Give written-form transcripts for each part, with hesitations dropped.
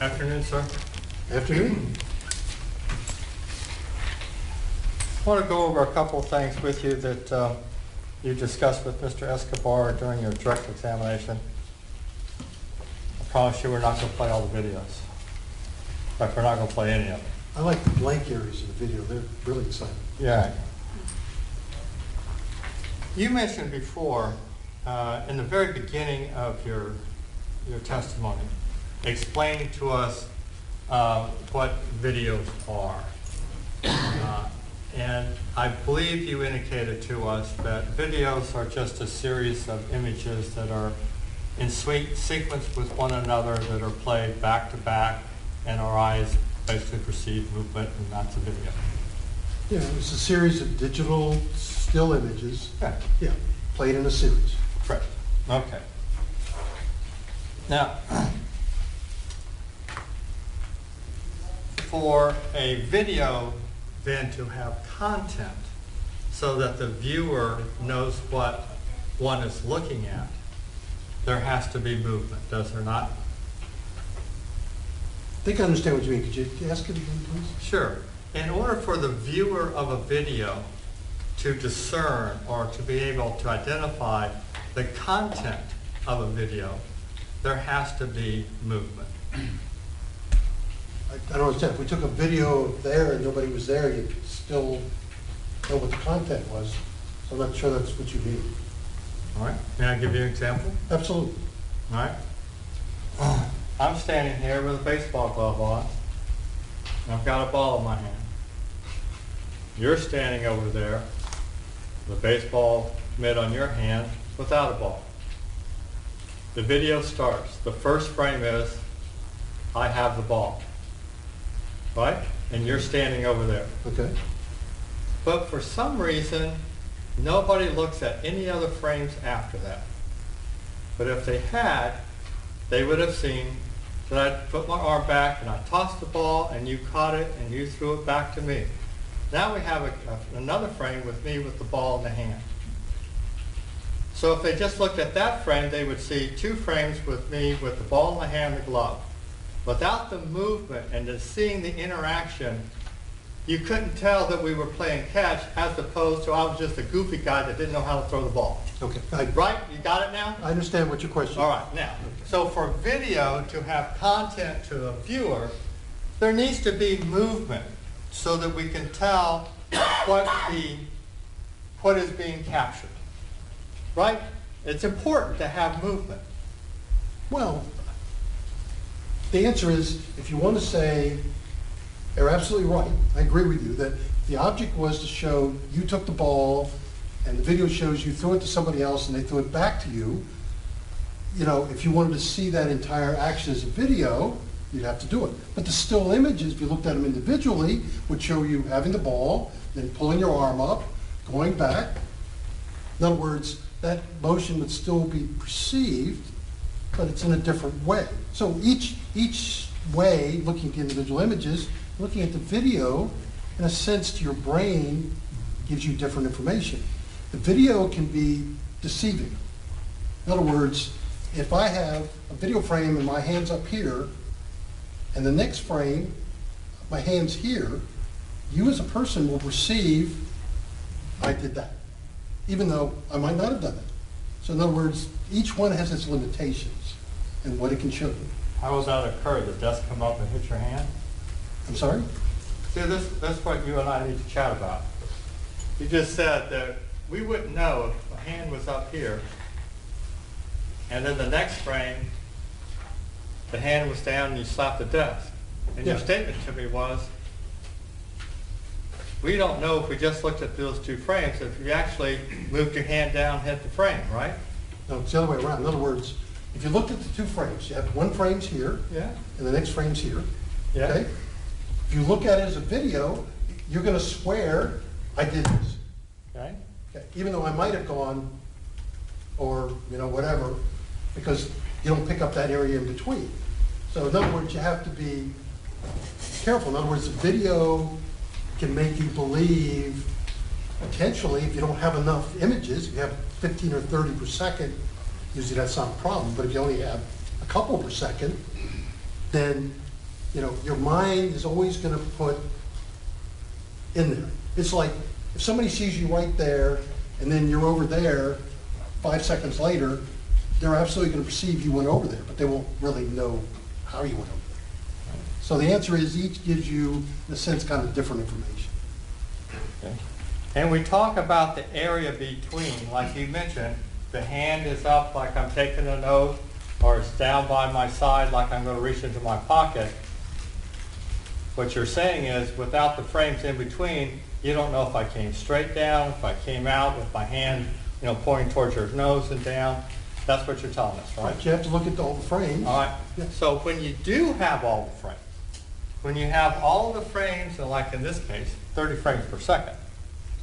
Afternoon, sir. Afternoon. I want to go over a couple of things with you that you discussed with Mr. Escobar during your direct examination. I promise you we're not going to play all the videos. In fact, we're not going to play any of them. I like the blank areas in the video. They're really exciting. Yeah. You mentioned before, in the very beginning of your testimony, explaining to us what videos are. And I believe you indicated to us that videos are just a series of images that are in sequence with one another that are played back to back, and our eyes basically perceive movement, and that's a video. Yeah, it's a series of digital still images. Yeah, played in a series. correct. Okay. Now, for a video then to have content so that the viewer knows what one is looking at, there has to be movement, does there not? I think I understand what you mean. Could you ask it again, please? Sure. In order for the viewer of a video to discern or to be able to identify the content of a video, there has to be movement. I don't understand. If we took a video there and nobody was there, you'd still know what the content was. So I'm not sure that's what you mean. All right. May I give you an example? Absolutely. All right. I'm standing here with a baseball glove on, and I've got a ball in my hand. You're standing over there with a baseball mitt on your hand without a ball. The video starts. The first frame is, I have the ball, right? And you're standing over there. Okay. But for some reason, nobody looks at any other frames after that. But if they had, they would have seen that I put my arm back and I tossed the ball and you caught it and you threw it back to me. Now we have another frame with me with the ball in the hand. So if they just looked at that frame, they would see two frames with me with the ball in the hand and the glove. Without the movement and the seeing the interaction, you couldn't tell that we were playing catch as opposed to I was just a goofy guy that didn't know how to throw the ball. Okay. Right? You got it now? I understand what your question is. All right. Now, so for video to have content to a viewer, there needs to be movement so that we can tell what is being captured. Right? It's important to have movement. Well, the answer is, if you want to say, you're absolutely right. I agree with you that the object was to show you took the ball and the video shows you threw it to somebody else and they threw it back to you. You know, if you wanted to see that entire action as a video, you'd have to do it. But the still images, if you looked at them individually, would show you having the ball, then pulling your arm up, going back. In other words, that motion would still be perceived, but it's in a different way. So each way, looking at the individual images, looking at the video, in a sense to your brain, gives you different information. The video can be deceiving. In other words, if I have a video frame and my hand's up here, and the next frame, my hand's here, you as a person will perceive I did that, even though I might not have done it. So in other words, each one has its limitations and what it can show you. How does that occur? The desk come up and hit your hand? I'm sorry? See, that's what you and I need to chat about. You just said that we wouldn't know if a hand was up here, and then the next frame, the hand was down and you slapped the desk. And your statement to me was, we don't know if we just looked at those two frames, if you actually moved your hand down and hit the frame, right? No, it's the other way around. In other words, if you looked at the two frames, you have one frame's here, Yeah. and the next frame's here. Yeah. Okay? If you look at it as a video, you're going to swear I did this. Okay. Okay? Even though I might have gone, or whatever, because you don't pick up that area in between. So in other words, you have to be careful. In other words, the video can make you believe, potentially, if you don't have enough images, if you have 15 or 30 per second, usually that's not a problem, but if you only have a couple per second, then you know, your mind is always going to put in there. It's like if somebody sees you right there and then you're over there 5 seconds later, they're absolutely going to perceive you went over there, but they won't really know how you went over there. So the answer is each gives you, in a sense, kind of different information. Okay. And we talk about the area between, like you mentioned, the hand is up like I'm taking an oath, or it's down by my side like I'm going to reach into my pocket. What you're saying is, without the frames in between, you don't know if I came straight down, if I came out with my hand, you know, pointing towards your nose and down. That's what you're telling us, right? But you have to look at all the frames. All right. Yeah. So when you do have all the frames, when you have all the frames, and like in this case, 30 frames per second,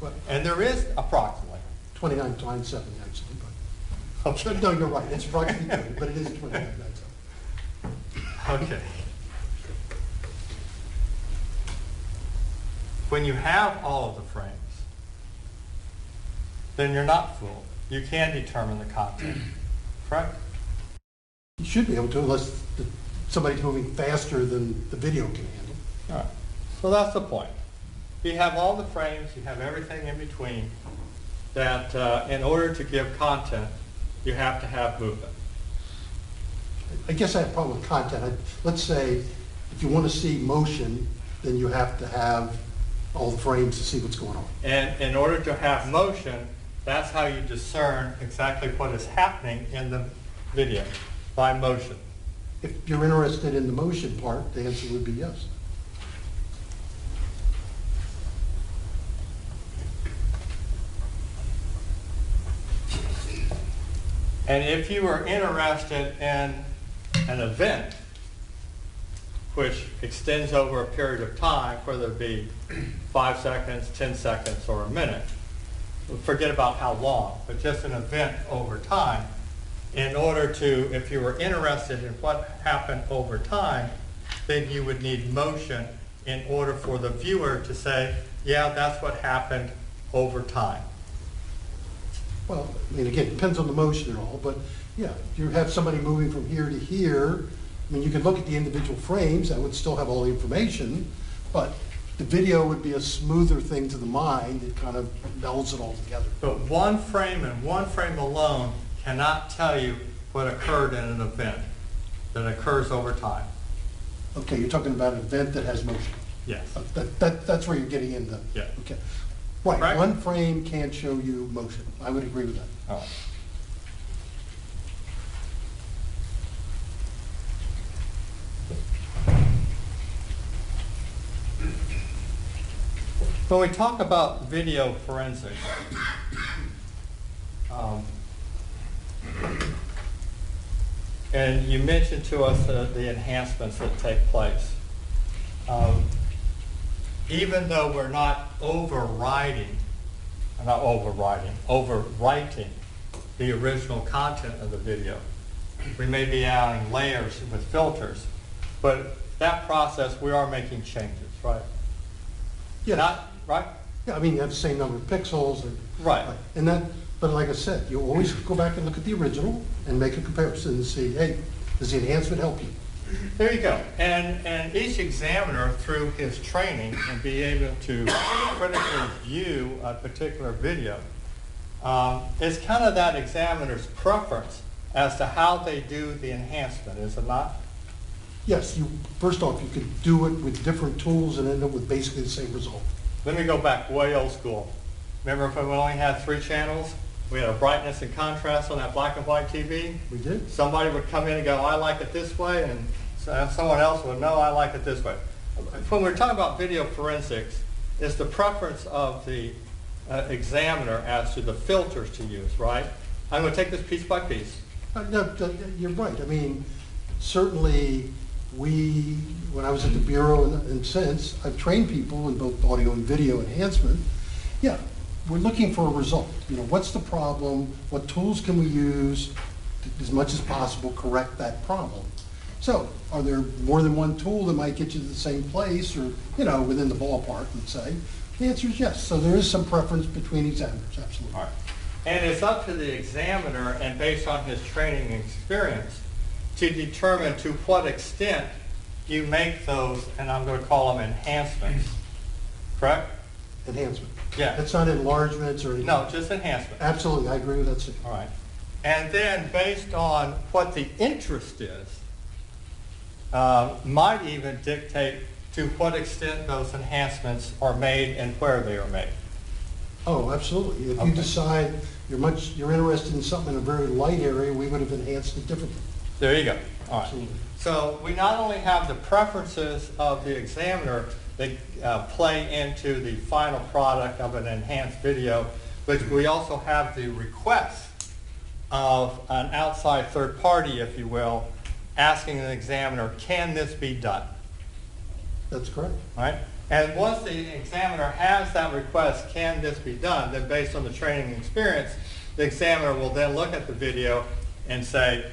But and there is approximately. 29.97 actually, but. Okay. No, you're right, it's approximately 30, but it is 29.97. Okay. When you have all of the frames, then you're not fooled. You can determine the content, correct? You should be able to, unless somebody's moving faster than the video can handle. All right. So that's the point. You have all the frames, you have everything in between, that in order to give content, you have to have movement. I guess I have a problem with content. Let's say if you want to see motion, then you have to have all the frames to see what's going on. And in order to have motion, that's how you discern exactly what is happening in the video, by motion. If you're interested in the motion part, the answer would be yes. And if you are interested in an event which extends over a period of time, whether it be 5 seconds, 10 seconds, or a minute, forget about how long, but just an event over time, in order to, if you were interested in what happened over time, then you would need motion in order for the viewer to say, yeah, that's what happened over time. Well, I mean, again, it depends on the motion and all, but yeah, if you have somebody moving from here to here, I mean, you could look at the individual frames, that would still have all the information, but the video would be a smoother thing to the mind. It kind of melds it all together. But one frame and one frame alone cannot tell you what occurred in an event that occurs over time. Okay, you're talking about an event that has motion. Yes. That's where you're getting into. Yeah. Okay. Right, Correct? one frame can't show you motion. I would agree with that. All right. When we talk about video forensics, and you mentioned to us the enhancements that take place. Even though we're not overwriting the original content of the video, we may be adding layers with filters, but that process we are making changes, right? Yeah. Not, right? Yeah, I mean, you have the same number of pixels. And, Right. And that, but like I said, you always go back and look at the original and make a comparison and see, hey, does the enhancement help you? There you go. And each examiner, through his training and be able to critically view a particular video, is kind of that examiner's preference as to how they do the enhancement, is it not? Yes, first off, you could do it with different tools and end up with basically the same result. Let me go back way old school. Remember if we only had 3 channels? We had a brightness and contrast on that black and white TV. We did. Somebody would come in and go, I like it this way, and someone else would, no, I like it this way. When we're talking about video forensics, it's the preference of the examiner as to the filters to use, right? I'm going to take this piece by piece. No, you're right. I mean, certainly when I was at the Bureau and since, I've trained people in both audio and video enhancement. Yeah, we're looking for a result. You know, what's the problem? What tools can we use to, as much as possible, correct that problem? So, are there more than one tool that might get you to the same place or, you know, within the ballpark, let's say? The answer is yes. So there is some preference between examiners, absolutely. All right. And it's up to the examiner, and based on his training and experience, to determine to what extent you make those, and I'm going to call them enhancements, correct? Enhancement. Yeah. It's not enlargements or anything. No, just enhancement. Absolutely, I agree with that statement. All right. And then based on what the interest is, might even dictate to what extent those enhancements are made and where they are made. Oh, absolutely. If Okay. you decide you're interested in something in a very light area, we would have enhanced it differently. There you go. All right. Absolutely. So we not only have the preferences of the examiner that play into the final product of an enhanced video, but we also have the request of an outside third party, if you will, asking the examiner, can this be done? That's correct. All right? And once the examiner has that request, can this be done, then based on the training and experience, the examiner will then look at the video and say,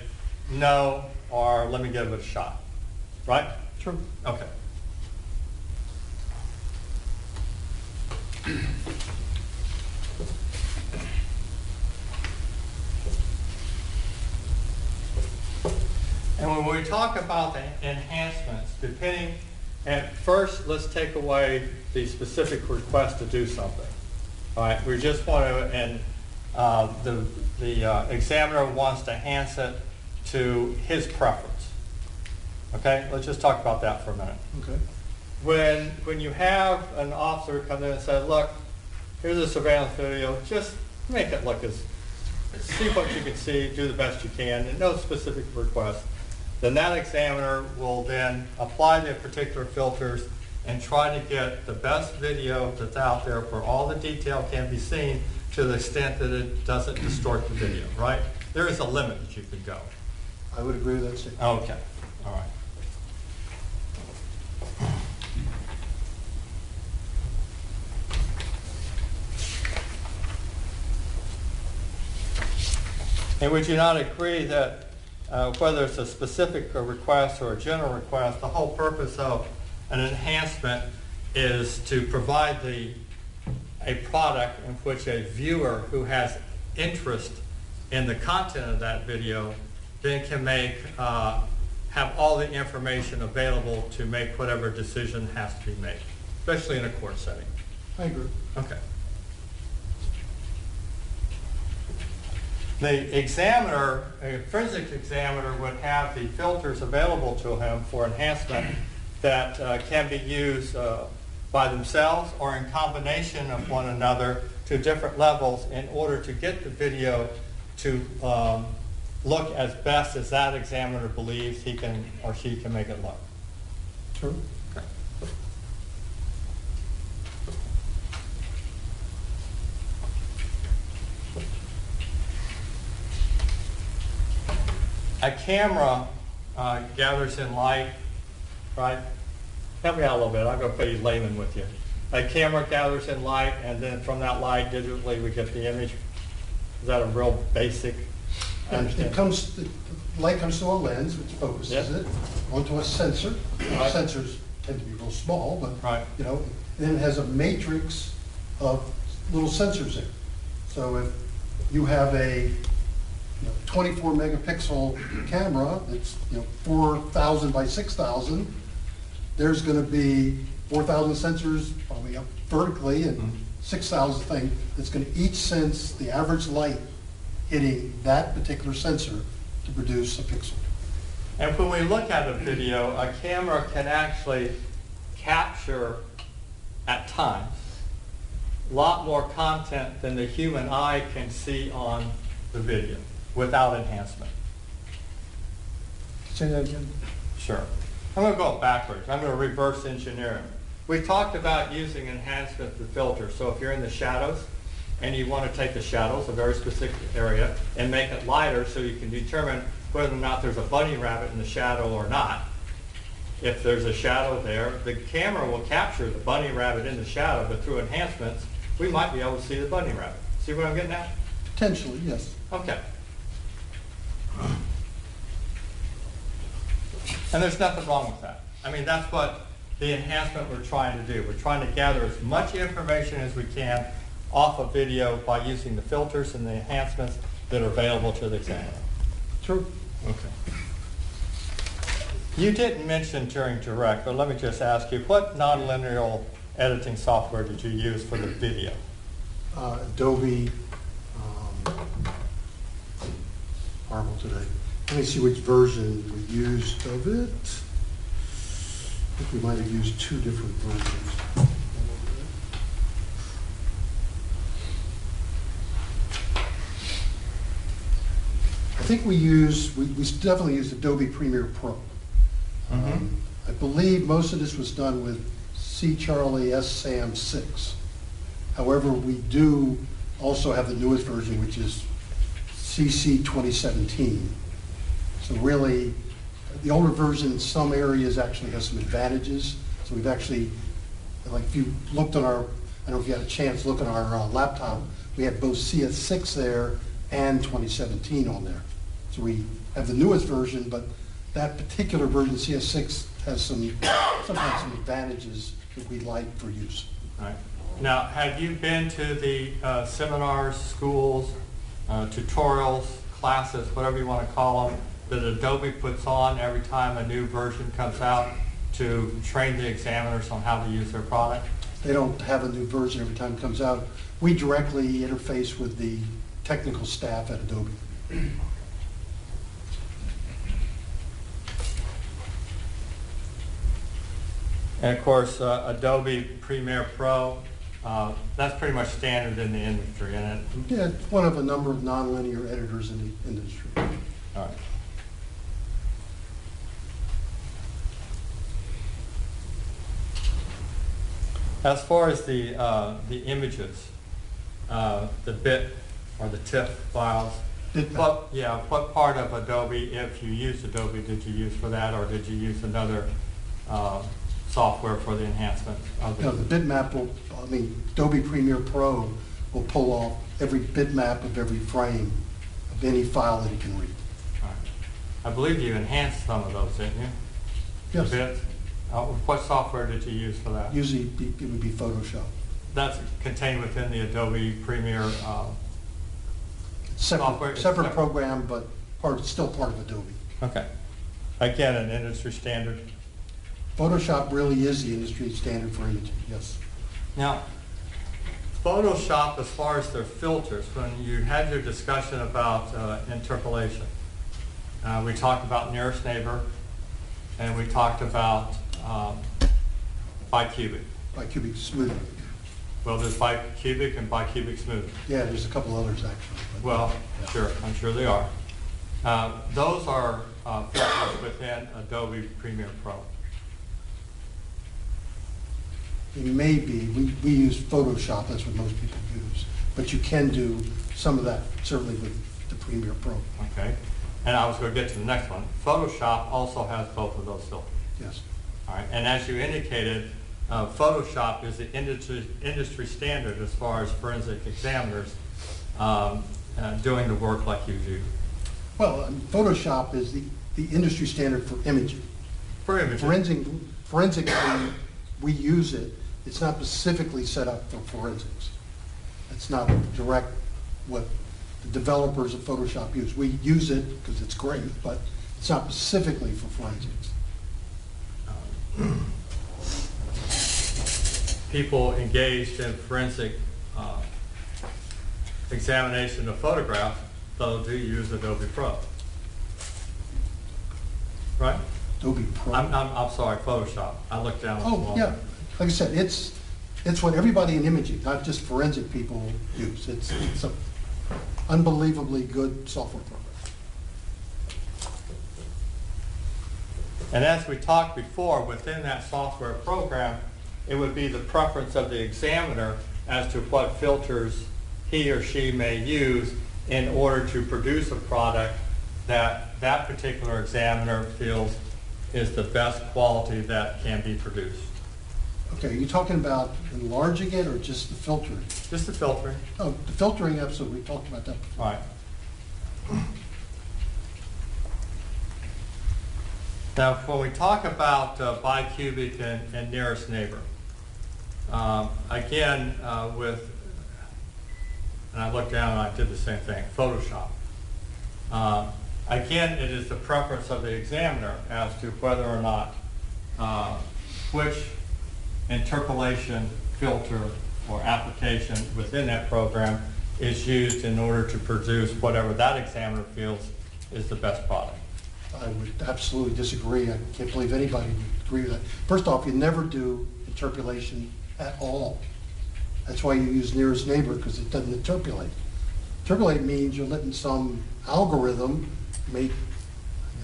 no, or let me give it a shot. Right? True. Okay. And when we talk about the enhancements, depending, at first, let's take away the specific request to do something. All right, we just want to, and the examiner wants to enhance it to his preference. Okay, let's just talk about that for a minute. Okay. When you have an officer come in and say, look, here's a surveillance video, just make it look see what you can see, do the best you can, and no specific request. Then that examiner will then apply the particular filters and try to get the best video that's out there where all the detail can be seen to the extent that it doesn't distort the video, right? There is a limit that you could go. I would agree with that statement. Okay, all right. And would you not agree that whether it's a specific request or a general request, the whole purpose of an enhancement is to provide a product in which a viewer who has interest in the content of that video then can have all the information available to make whatever decision has to be made, especially in a court setting. I agree. Okay. The examiner, a forensic examiner, would have the filters available to him for enhancement that can be used by themselves or in combination of one another to different levels in order to get the video to look as best as that examiner believes he can or she can make it look. True. Okay. A camera gathers in light, right? Help me out a little bit. I'm going to play layman with you. A camera gathers in light, and then from that light, digitally, we get the image. Is that a real basic? The light comes through a lens, which focuses it, onto a sensor. Right. Sensors tend to be real small, but Right. and then it has a matrix of little sensors in it. So if you have a 24 megapixel camera that's 4,000 by 6,000, there's going to be 4,000 sensors probably up vertically and 6,000 thing that's going to each sense the average light hitting that particular sensor to produce a pixel. And when we look at a video, a camera can actually capture, at times, a lot more content than the human eye can see on the video without enhancement. Say that again. Sure. I'm going to go backwards. I'm going to reverse engineer it. We talked about using enhancement to filter. So if you're in the shadows and you want to take the shadows, a very specific area, and make it lighter so you can determine whether or not there's a bunny rabbit in the shadow or not. If there's a shadow there, the camera will capture the bunny rabbit in the shadow, but through enhancements, we might be able to see the bunny rabbit. See what I'm getting at? Potentially, yes. Okay. And there's nothing wrong with that. I mean, that's what the enhancement we're trying to do. We're trying to gather as much information as we can off of video by using the filters and the enhancements that are available to the examiner. True. Okay. You didn't mention during direct, but let me just ask you, what nonlinear editing software did you use for the video? Adobe, horrible today. Let me see which version we used of it. I think we might have used two different versions. I think we definitely used Adobe Premiere Pro. I believe most of this was done with C. Charlie S. Sam 6. However, we do also have the newest version, which is CC 2017. So really, the older version in some areas actually has some advantages. So we've actually, like if you looked on our, I don't know if you had a chance to look on our laptop, we had both CS6 there and 2017 on there. So we have the newest version, but that particular version, CS6, has sometimes some advantages that we like for use. All right. Now, have you been to the seminars, schools, tutorials, classes, whatever you want to call them, that Adobe puts on every time a new version comes out to train the examiners on how to use their product? They don't have a new version every time it comes out. We directly interface with the technical staff at Adobe. And of course, Adobe Premiere Pro, that's pretty much standard in the industry, isn't it? Yeah, it's one of a number of nonlinear editors in the industry. All right. As far as the images, the bit or the TIFF files, what part of Adobe, if you used Adobe, did you use for that, or did you use another software for the enhancement of No, the bitmap will, Adobe Premiere Pro will pull off every bitmap of every frame of any file that it can read. All right. I believe you enhanced some of those, didn't you? Yes. The bits? What software did you use for that? Usually it would be Photoshop. That's contained within the Adobe Premiere software? Separate program, but still part of Adobe. Okay. Again, an industry standard. Photoshop really is the industry standard for imaging, yes. Now, Photoshop, as far as their filters, when you had your discussion about interpolation, we talked about nearest neighbor, and we talked about bicubic. Bicubic smoothing. Well, there's bicubic and bicubic smoothing. Yeah, there's a couple others actually. Well, yeah. sure, I'm sure they are. Those are filters within Adobe Premiere Pro. It may be, we use Photoshop, that's what most people use. But you can do some of that, certainly with the Premiere Pro. Okay. And I was going to get to the next one. Photoshop also has both of those filters. Yes. All right. And as you indicated, Photoshop is the industry standard as far as forensic examiners doing the work like you do. Well, Photoshop is the industry standard for imaging. For imaging. Forensically, we use it. It's not specifically set up for forensics. It's not direct what the developers of Photoshop use. We use it because it's great, but it's not specifically for forensics. People engaged in forensic examination of photographs, though, do use Adobe Pro. Right? Adobe Pro. I'm sorry, Photoshop. I looked down. Oh, yeah. Like I said, it's what everybody in imaging, not just forensic people, use. It's an unbelievably good software program. And as we talked before, within that software program, it would be the preference of the examiner as to what filters he or she may use in order to produce a product that that particular examiner feels is the best quality that can be produced. Okay, are you talking about enlarging it or just the filtering? Just the filtering. Oh, the filtering, absolutely. We talked about that before. All right. Now, when we talk about bicubic and nearest neighbor, again, and I looked down and I did the same thing, Photoshop. again, it is the preference of the examiner as to whether or not which interpolation filter or application within that program is used in order to produce whatever that examiner feels is the best product. I would absolutely disagree. I can't believe anybody would agree with that. First off, you never do interpolation at all. That's why you use nearest neighbor, because it doesn't interpolate. Interpolate means you're letting some algorithm make,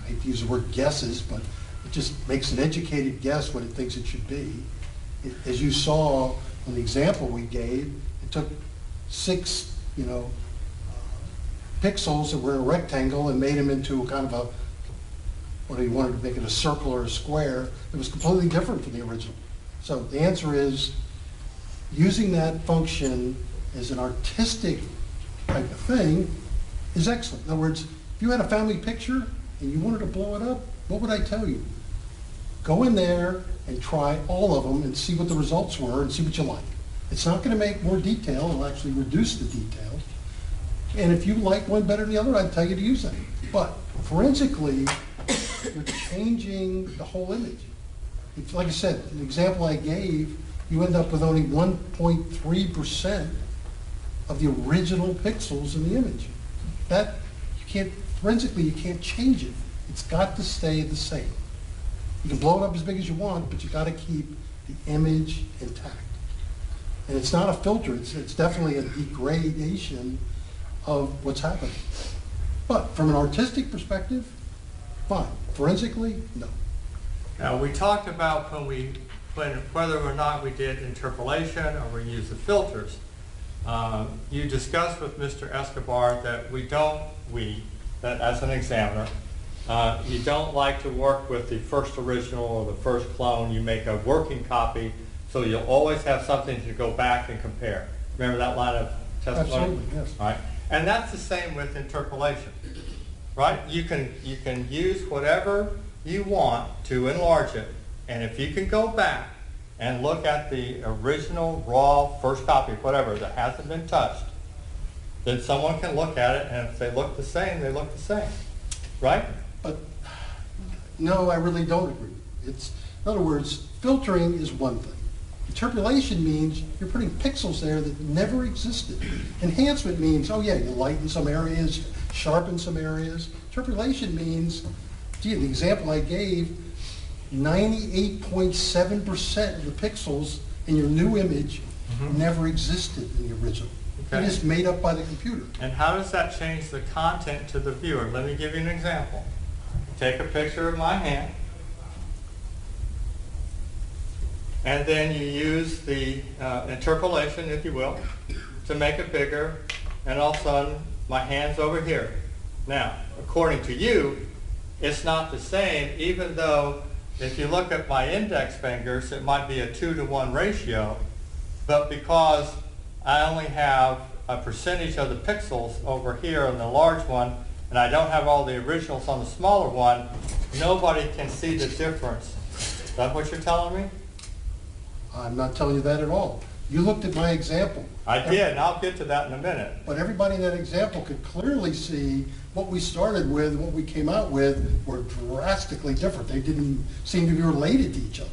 I hate to use the word guesses, but it just makes an educated guess what it thinks it should be. As you saw in the example we gave, it took 6, pixels that were in a rectangle and made them into kind of a, whether you wanted to make it a circle or a square, it was completely different from the original. So the answer is, using that function as an artistic type of thing is excellent. In other words, if you had a family picture and you wanted to blow it up, what would I tell you? Go in there and try all of them and see what the results were and see what you like. It's not going to make more detail, it'll actually reduce the detail. And if you like one better than the other, I'd tell you to use that. But forensically, you're changing the whole image. It's, like I said, the example I gave, you end up with only 1.3% of the original pixels in the image. That, you can't, forensically, you can't change it. It's got to stay the same. You can blow it up as big as you want, but you got to keep the image intact. And it's not a filter, it's definitely a degradation of what's happening. But from an artistic perspective, fine. Forensically, no. Now, we talked about whether or not we did interpolation or we used the filters. You discussed with Mr. Escobar that that as an examiner, you don't like to work with the first original or the first clone. You make a working copy, so you'll always have something to go back and compare. Remember that line of testimony? Absolutely, yes. Right? And that's the same with interpolation, right? You can use whatever you want to enlarge it, and if you can go back and look at the original raw first copy, whatever, that hasn't been touched, then someone can look at it, and if they look the same, they look the same, right? But no, I really don't agree. It's, in other words, filtering is one thing. Interpolation means you're putting pixels there that never existed. Enhancement means, oh yeah, you lighten some areas, sharpen some areas. Interpolation means, gee, the example I gave, 98.7% of the pixels in your new image never existed in the original. Okay. It is made up by the computer. And how does that change the content to the viewer? Let me give you an example. Take a picture of my hand, and then you use the interpolation, if you will, to make it bigger, and all of a sudden my hand's over here. Now, according to you, it's not the same, even though if you look at my index fingers, it might be a 2-to-1 ratio, but because I only have a percentage of the pixels over here on the large one, and I don't have all the originals on the smaller one, nobody can see the difference. Is that what you're telling me? I'm not telling you that at all. You looked at my example. I did, and I'll get to that in a minute. But everybody in that example could clearly see what we started with and what we came out with were drastically different. They didn't seem to be related to each other.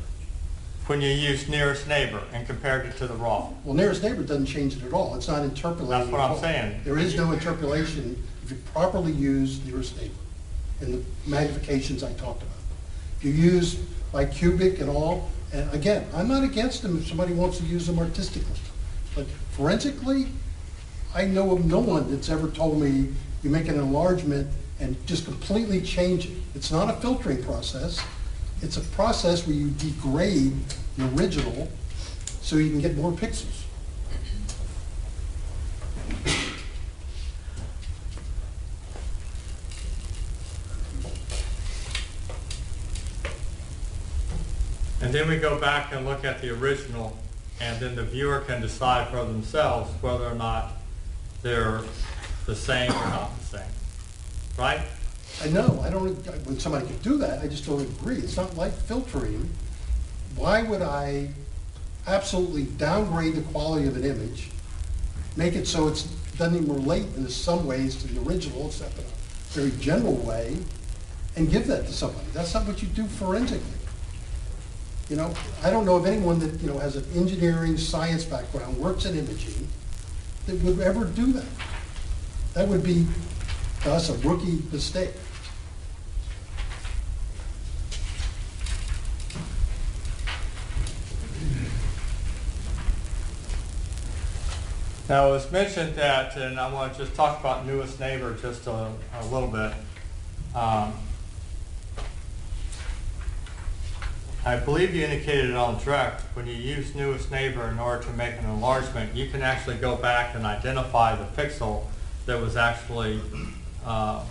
When you use nearest neighbor and compared it to the raw. Well, nearest neighbor doesn't change it at all. It's not interpolating. That's what I'm saying. There is no interpolation if you properly use nearest neighbor and the magnifications I talked about. If you use bicubic and all, and again, I'm not against them if somebody wants to use them artistically. But forensically, I know of no one that's ever told me you make an enlargement and just completely change it. It's not a filtering process. It's a process where you degrade the original so you can get more pixels. And then we go back and look at the original, and then the viewer can decide for themselves whether or not they're the same or not the same, right? I know, I don't, when somebody could do that, I just don't agree. It's not like filtering. Why would I absolutely downgrade the quality of an image, make it so it doesn't even relate in some ways to the original, except very general way and give that to somebody. That's not what you do forensically. You know, I don't know of anyone that, you know, has an engineering, science background, works in imaging, that would ever do that. That would be, to us, a rookie mistake. Now, it was mentioned that, and I want to just talk about newest neighbor just a little bit. I believe you indicated on direct, when you use newest neighbor in order to make an enlargement, you can actually go back and identify the pixel that was actually, what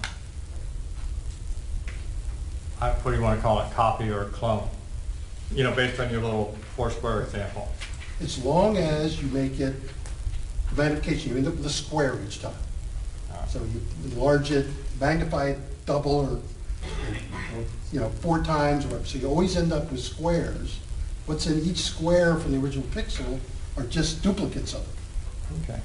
do you want to call it, copy or clone? You know, based on your little Foursquare example. As long as you make it magnification, you end up with a square each time. So you enlarge it, magnify it double or you know, 4 times or whatever. So you always end up with squares. What's in each square from the original pixel are just duplicates of it. Okay.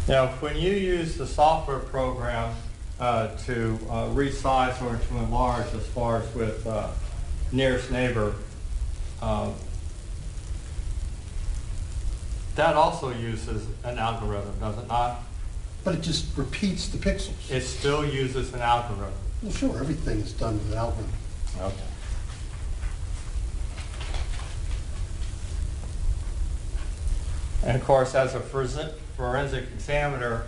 Now, when you use the software program to resize or to enlarge, as far as with nearest neighbor, that also uses an algorithm, does it not? But it just repeats the pixels. It still uses an algorithm. Well, sure, everything is done with an algorithm. Okay. And of course, as a forensic examiner,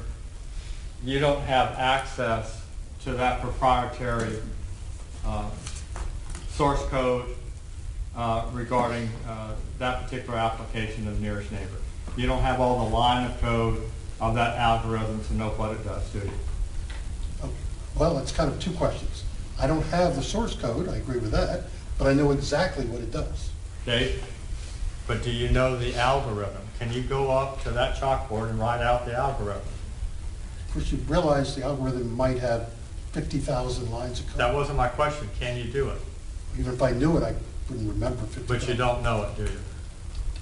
you don't have access to that proprietary source code regarding that particular application of nearest neighbor. You don't have all the line of code of that algorithm to know what it does, do you? Okay. Well, it's kind of 2 questions. I don't have the source code, I agree with that, but I know exactly what it does. Okay, but do you know the algorithm? Can you go up to that chalkboard and write out the algorithm? Of course, you realize the algorithm might have 50,000 lines of code. That wasn't my question. Can you do it? Even if I knew it, I wouldn't remember 50,000. But you don't know it, do you?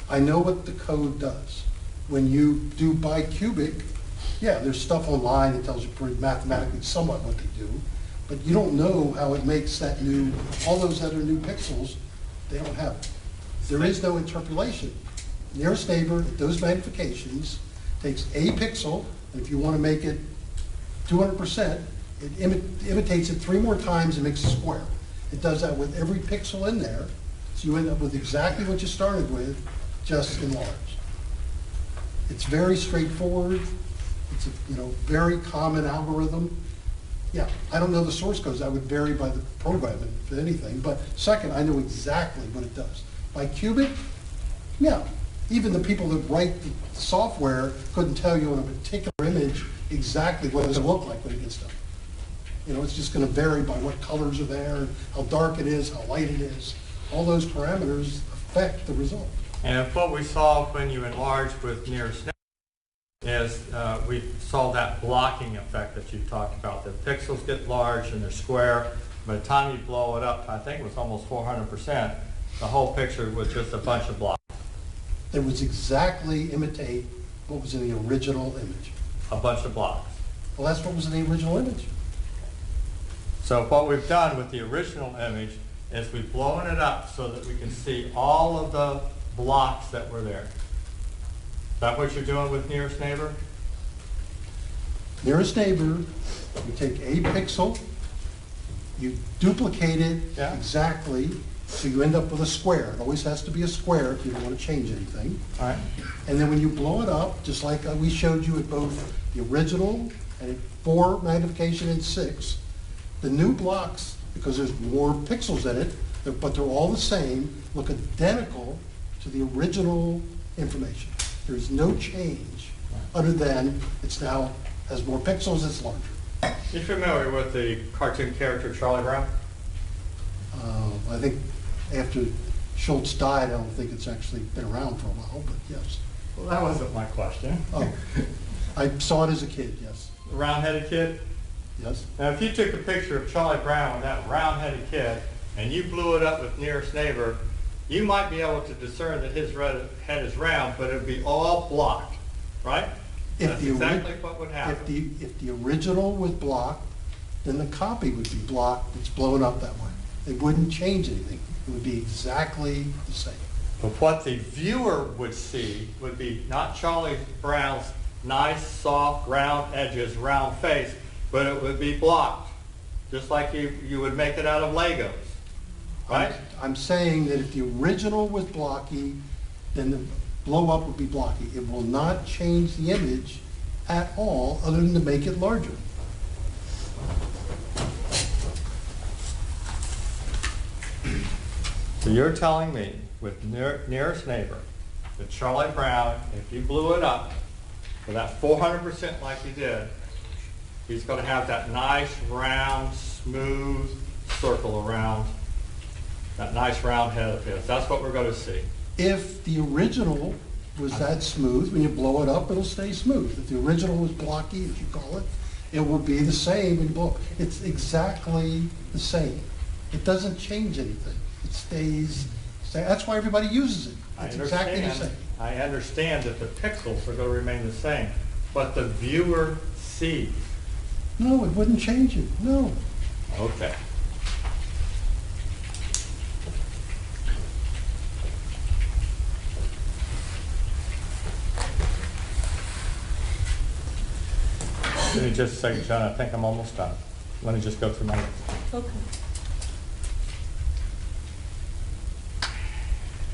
I know what the code does. When you do bicubic, yeah, there's stuff online that tells you pretty mathematically somewhat what they do, but you don't know how it makes that new, all those other new pixels, they don't have it. There is no interpolation. Nearest neighbor, at those magnifications, takes a pixel, and if you want to make it 200%, it imitates it 3 more times and makes a square. It does that with every pixel in there, so you end up with exactly what you started with, just enlarged. It's very straightforward. It's a very common algorithm. Yeah, I don't know the source codes. That would vary by the program, if anything. But second, I know exactly what it does. Bicubic, yeah. Even the people that write the software couldn't tell you on a particular image exactly what it does look like when it gets done. You know, it's just going to vary by what colors are there, how dark it is, how light it is. All those parameters affect the result. And what we saw when you enlarged with nearest neighbor is we saw that blocking effect that you talked about. The pixels get large and they're square. By the time you blow it up, I think it was almost 400%, the whole picture was just a bunch of blocks. It was exactly imitate what was in the original image. A bunch of blocks. Well, that's what was in the original image. So what we've done with the original image is we've blown it up so that we can see all of the blocks that were there. Is that what you're doing with nearest neighbor? Nearest neighbor, you take a pixel, you duplicate it exactly, so you end up with a square. It always has to be a square if you don't want to change anything. All right. And then when you blow it up, just like we showed you at both the original and at 4 magnification and 6, the new blocks, because there's more pixels in it, but they're all the same, look identical to the original information. There's no change other than it's now has more pixels, it's larger. You familiar with the cartoon character Charlie Brown? I think after Schultz died, I don't think it's actually been around for a while, but yes. Well, that wasn't my question. Oh, I saw it as a kid, yes. The round-headed kid? Yes? Now, if you took a picture of Charlie Brown with that round-headed kid and you blew it up with nearest neighbor, you might be able to discern that his head is round, but it would be all blocked, right? That's exactly what would happen. If the original was blocked, then the copy would be blocked, it's blown up that way. It wouldn't change anything. It would be exactly the same. But what the viewer would see would be not Charlie Brown's nice, soft, round edges, round face, but it would be blocked, just like you would make it out of Legos, right? I'm saying that if the original was blocky, then the blow-up would be blocky. It will not change the image at all, other than to make it larger. So you're telling me, with nearest neighbor, that Charlie Brown, if you blew it up for that 400% like you did, he's going to have that nice, round, smooth circle around that nice round head of his. That's what we're going to see. If the original was that smooth, when you blow it up, it'll stay smooth. If the original was blocky, as you call it, it will be the same when you blow it. It's exactly the same. It doesn't change anything. It stays. That's why everybody uses it. It's exactly the same. I understand that the pixels are going to remain the same, but the viewer sees. No, it wouldn't change it. No. Okay. Give me just a second, John. I think I'm almost done. Let me just go through my list. Okay.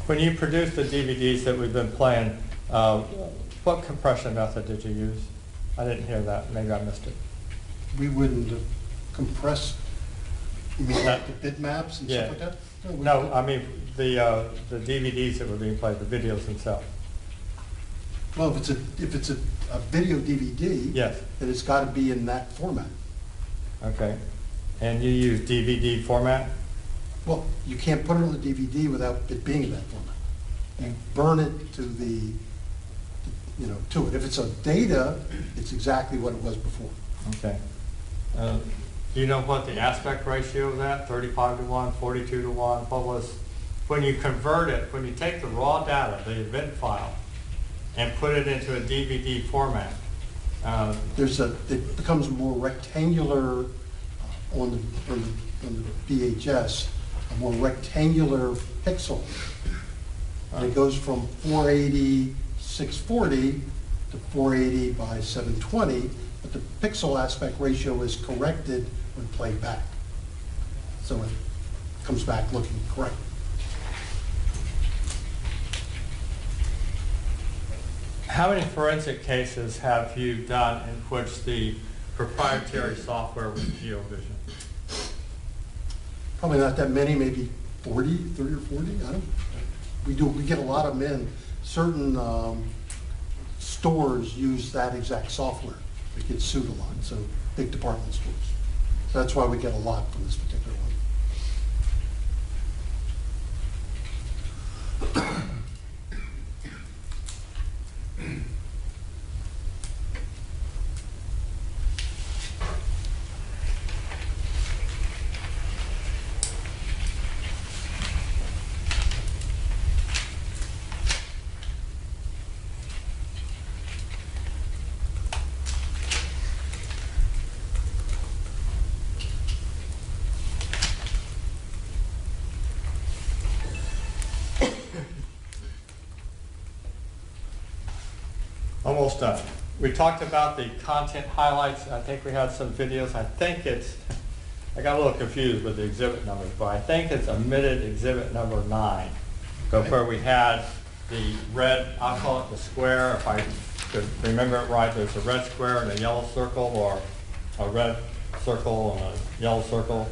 When you produced the DVDs that we've been playing, what compression method did you use? I didn't hear that. Maybe I missed it. We wouldn't compress. You mean like the bitmaps and stuff like that? No, I mean the DVDs that were being played, the videos themselves. Well, if it's a video DVD, Yes. then it's got to be in that format. Okay. And you use DVD format? Well, you can't put it on the DVD without it being in that format. You burn it to the, to it. If it's a data, it's exactly what it was before. Okay. Do you know what the aspect ratio of that, 35:1, 42:1, what was, when you convert it, when you take the raw data, the event file, and put it into a DVD format? It becomes more rectangular on the VHS, a more rectangular pixel. And it goes from 480 640 to 480 by 720, but the pixel aspect ratio is corrected when played back. So it comes back looking correct. How many forensic cases have you done in which the proprietary software was GeoVision? Probably not that many, maybe 30 or 40, I don't. We get a lot of them in. Certain stores use that exact software. It gets sued a lot, so big department stores. So that's why we get a lot from this particular one. Almost done. We talked about the content highlights. I think we had some videos. I got a little confused with the exhibit numbers, but I think it's omitted exhibit number 9. So where we had the red, I'll call it the square, if I could remember it right, there's a red square and a yellow circle, or a red circle and a yellow circle.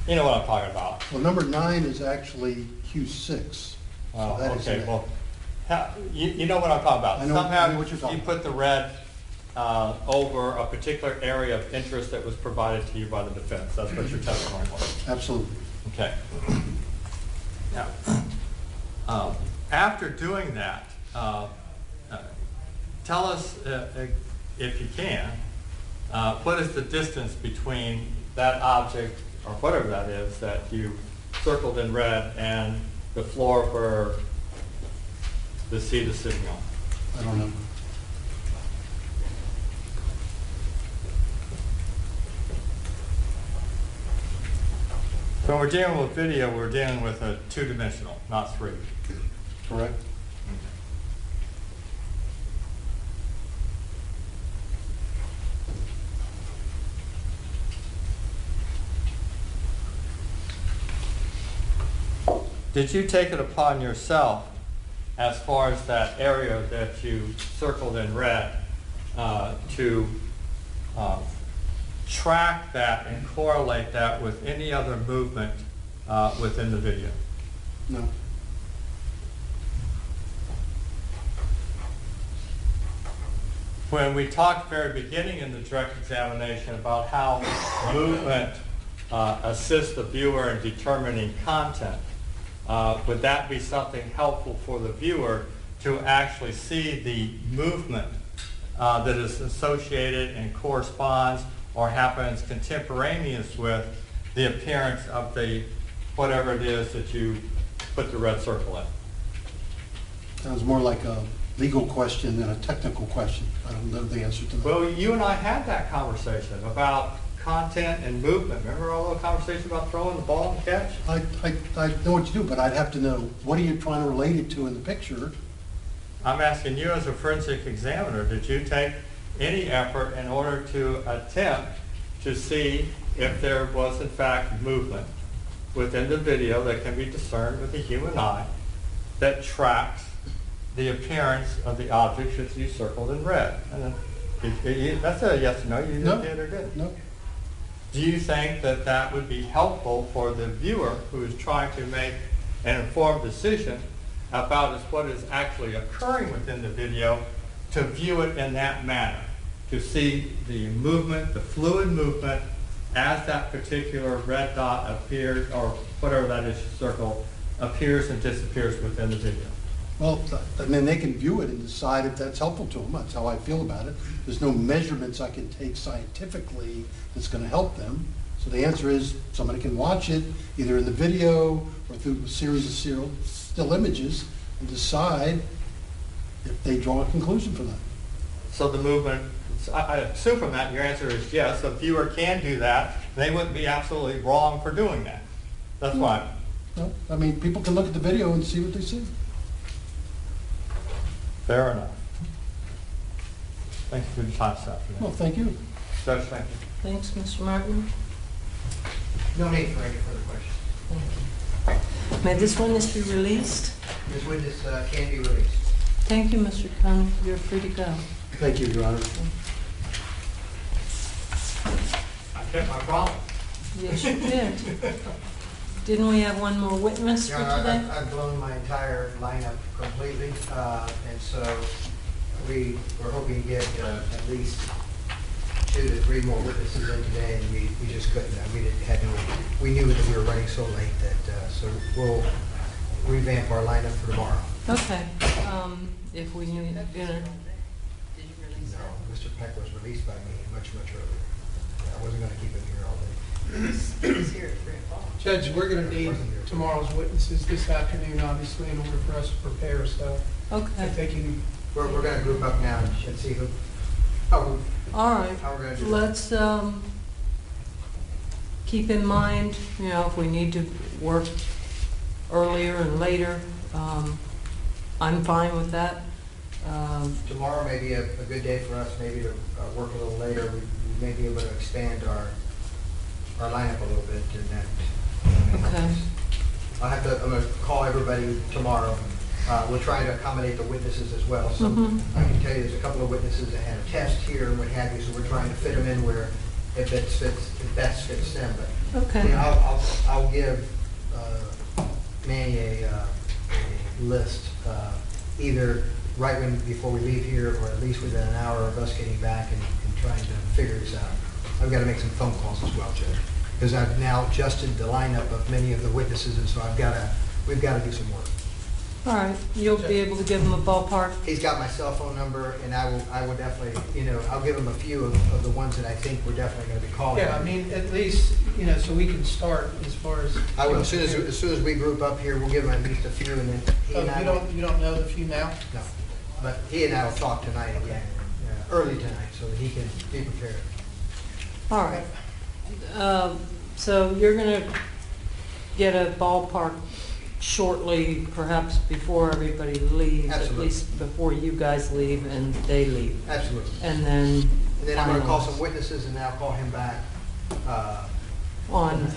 You know what I'm talking about. Well, number 9 is actually Q6. So that is Okay, in well, you know what I'm talking about. I know what you're talking you put the red over a particular area of interest that was provided to you by the defense. That's what your testimony was. Absolutely. Okay. Now, after doing that, tell us, if you can, what is the distance between that object, or whatever that is, that you circled in red, and the floor where the seat is sitting on? I don't know. When we're dealing with video, we're dealing with a two-dimensional, not three. Correct? Did you take it upon yourself, as far as that area that you circled in red, to track that and correlate that with any other movement within the video? No. When we talked very beginning in the direct examination about how movement assists the viewer in determining content, would that be something helpful for the viewer to actually see the movement that is associated and corresponds or happens contemporaneous with the appearance of the whatever it is that you put the red circle in? Sounds more like a legal question than a technical question. I don't know the answer to that. Well, you and I had that conversation about content and movement. Remember our little conversation about throwing the ball and catch? I know what you do, but I'd have to know, what are you trying to relate it to in the picture? I'm asking you as a forensic examiner, did you take any effort in order to attempt to see if there was in fact movement within the video that can be discerned with the human eye that tracks the appearance of the objects that you circled in red? And that's a yes or no, you No. did or didn't. No. Do you think that that would be helpful for the viewer who is trying to make an informed decision about what is actually occurring within the video, to view it in that manner, to see the movement, the fluid movement, as that particular red dot appears, or whatever that is, circle, appears and disappears within the video? Well, and then they can view it and decide if that's helpful to them. That's how I feel about it. There's no measurements I can take scientifically that's going to help them. So the answer is somebody can watch it either in the video or through a series of still images and decide if they draw a conclusion from that. So the movement, I assume from that your answer is yes, a viewer can do that. They wouldn't be absolutely wrong for doing that. That's why. No, I mean, people can look at the video and see what they see. Fair enough. Thank you for your time, Seth. Well, thank you. Judge, thank you. Thanks, Mr. Martin. No need for any further questions. May this witness be released? This witness can be released. Thank you, Mr. Cohn. You're free to go. Thank you, Your Honor. I kept my promise. Yes, you did. Didn't we have one more witness for Your Honor, today? I've blown my entire lineup completely, and so we were hoping to get at least 2 to 3 more witnesses in today, and we just couldn't. We knew that we were running so late that, so we'll revamp our lineup for tomorrow. Okay. If we need dinner. No, Mr. Peck was released by me much earlier. I wasn't going to keep him here all day. He's here at 3 o'clock. Judge, we're going to need tomorrow's witnesses this afternoon, obviously, in order for us to prepare, so Okay. if they can. We're going to group up now and see All right. how we're going to do that. Let's keep in mind, if we need to work earlier and later, I'm fine with that. Tomorrow may be a good day for us, maybe to work a little later. We may be able to expand our lineup a little bit, and that may help Okay. us. I'm going to call everybody tomorrow. We're trying to accommodate the witnesses as well. So I can tell you there's a couple of witnesses that had a test here and what have you, so we're trying to fit them in where it best fits them. But Okay. I'll give Manny a list, either right before we leave here, or at least within an hour of us getting back and trying to figure this out. I've got to make some phone calls as well, Judge, because I've now adjusted the lineup of many of the witnesses, and so we've got to do some work. All right, you'll be able to give them a ballpark? He's got my cell phone number, and I will definitely, I'll give him a few of the ones that I think we're definitely gonna be calling. Yeah, I mean, at least, so we can start as far as. I will, as soon as we group up here, we'll give him at least a few, and then he Oh, and I. you don't know the few now? No, but he and I will talk tonight again, early tonight, so that he can be prepared. All right. So you're going to get a ballpark shortly, perhaps before everybody leaves, at Absolutely. least before you guys leave and they leave. Absolutely. And then And then I'm gonna call finalize some witnesses, and then I'll call him back. on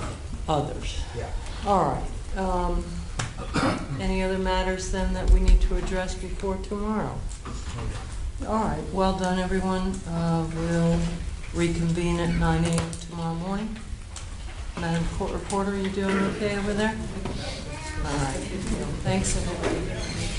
others. Yeah. All right. Any other matters then that we need to address before tomorrow? All right, well done, everyone. We'll reconvene at 9 a.m. tomorrow morning. Madam Court Reporter, you doing okay over there? All right. Thanks, everybody.